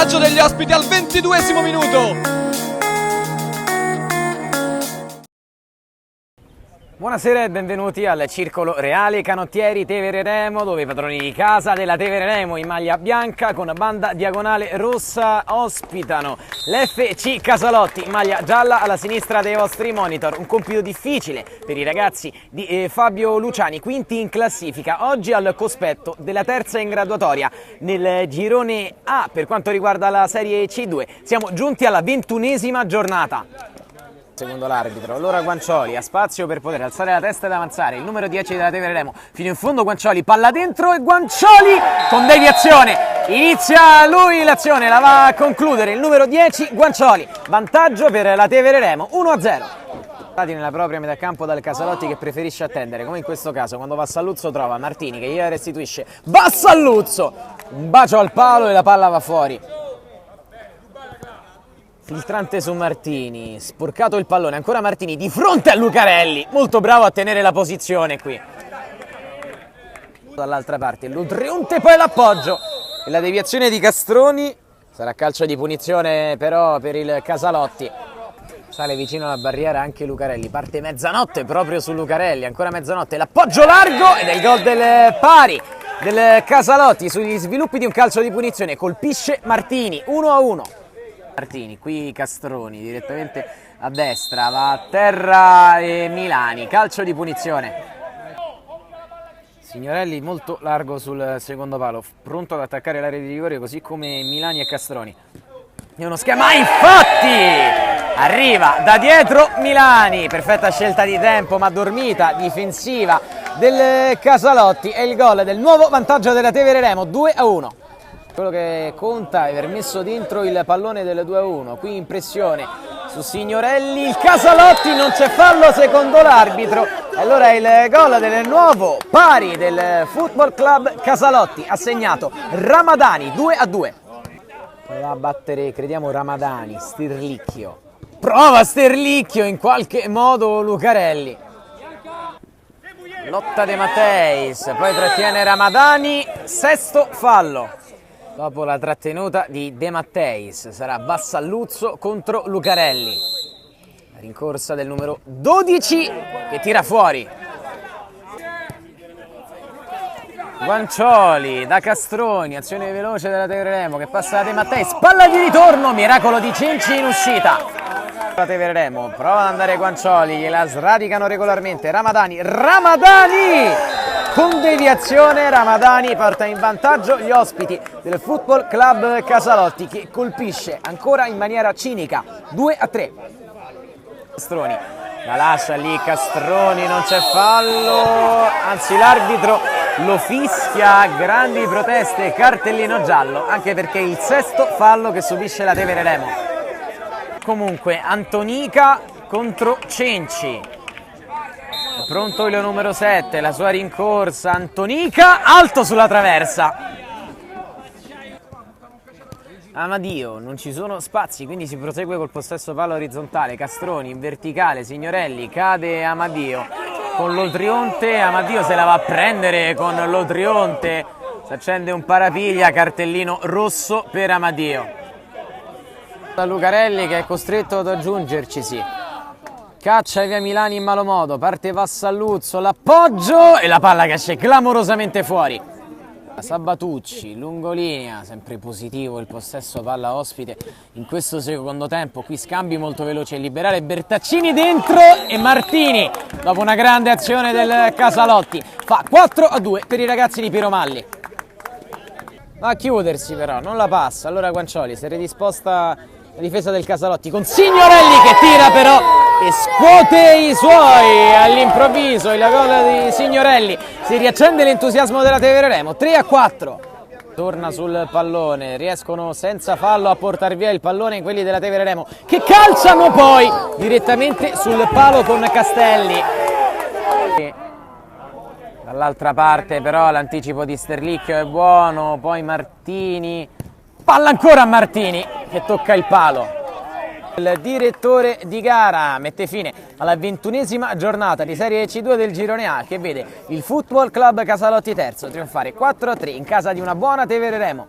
vantaggio degli ospiti al 22esimo minuto. Buonasera e benvenuti al Circolo Reale Canottieri Tevere Remo, dove i padroni di casa della Tevere Remo in maglia bianca con banda diagonale rossa ospitano l'FC Casalotti in maglia gialla alla sinistra dei vostri monitor. Un compito difficile per i ragazzi di Fabio Luciani, quinti in classifica, oggi al cospetto della terza in graduatoria nel girone A per quanto riguarda la Serie C2. Siamo giunti alla 21esima giornata. Secondo l'arbitro, allora Guancioli ha spazio per poter alzare la testa ed avanzare, il numero 10 della Tevere Remo, fino in fondo Guancioli, palla dentro e Guancioli con deviazione, inizia lui l'azione, la va a concludere il numero 10 Guancioli, vantaggio per la Tevere Remo, 1-0. Nella propria metà campo dal Casalotti che preferisce attendere, come in questo caso quando Vassalluzzo trova Martini che gliela restituisce, Vassalluzzo, un bacio al palo e la palla va fuori. Filtrante su Martini, sporcato il pallone, ancora Martini di fronte a Lucarelli, molto bravo a tenere la posizione qui. Dall'altra parte Lutrionte, poi l'appoggio e la deviazione di Castroni, sarà calcio di punizione però per il Casalotti. Sale vicino alla barriera anche Lucarelli, parte mezzanotte proprio su Lucarelli, ancora mezzanotte, l'appoggio largo ed è il gol del pari del Casalotti sugli sviluppi di un calcio di punizione, colpisce Martini, 1-1. Martini, qui Castroni direttamente a destra, va a terra e Milani, calcio di punizione. Signorelli molto largo sul secondo palo, pronto ad attaccare l'area di rigore così come Milani e Castroni. È uno schema, infatti arriva da dietro Milani, perfetta scelta di tempo ma dormita, difensiva del Casalotti, è il gol del nuovo vantaggio della Tevere Remo, 2-1. Quello che conta è aver messo dentro il pallone del 2-1, qui in pressione su Signorelli, il Casalotti, non c'è fallo secondo l'arbitro, allora il gol del nuovo pari del Football Club Casalotti, ha segnato Ramadani, 2-2. Va a battere, crediamo, Ramadani, Sterlicchio, prova Sterlicchio in qualche modo Lucarelli. Lotta De Matteis, poi trattiene Ramadani, sesto fallo. Dopo la trattenuta di De Matteis sarà Vassalluzzo contro Lucarelli. La rincorsa del numero 12 che tira fuori. Guancioli da Castroni, azione veloce della Tevere Remo che passa da De Matteis, palla di ritorno, miracolo di Cenci in uscita. La Tevere Remo prova ad andare Guancioli, gliela sradicano regolarmente. Ramadani con deviazione, Ramadani porta in vantaggio gli ospiti del Football Club Casalotti che colpisce ancora in maniera cinica, 2-3. Castroni la lascia lì, Castroni, non c'è fallo, anzi l'arbitro lo fischia, grandi proteste, cartellino giallo, anche perché è il sesto fallo che subisce la Tevere Remo. Comunque Antonica contro Cenci, è pronto il numero 7, la sua rincorsa, Antonica, alto sulla traversa. Amadio, non ci sono spazi, quindi si prosegue col possesso palla orizzontale, Castroni in verticale, Signorelli, cade Amadio con Lotrionte, Amadio se la va a prendere con Lotrionte, si accende un parapiglia, cartellino rosso per Amadio. Da Lucarelli che è costretto ad aggiungercisi, caccia via Milani in malo modo, parte Vassalluzzo, l'appoggio e la palla che esce clamorosamente fuori. Sabatucci, lungolinea, sempre positivo il possesso palla ospite in questo secondo tempo, qui scambi molto veloci, liberare Bertaccini dentro e Martini, dopo una grande azione del Casalotti, fa 4-2 per i ragazzi di Piromalli. Va a chiudersi però, non la passa, allora Guancioli si è ridisposta la difesa del Casalotti con Signorelli che tira però e scuote i suoi all'improvviso, il gol di Signorelli, si riaccende l'entusiasmo della Tevere Remo, 3-4. Torna sul pallone, riescono senza fallo a portare via il pallone quelli della Tevere Remo che calciano poi direttamente sul palo con Castelli. Dall'altra parte però l'anticipo di Sterlicchio è buono, poi Martini, palla ancora a Martini che tocca il palo. Il direttore di gara mette fine alla 21esima giornata di Serie C2 del Girone A che vede il Football Club Casalotti terzo trionfare 4-3 in casa di una buona Tevere Remo.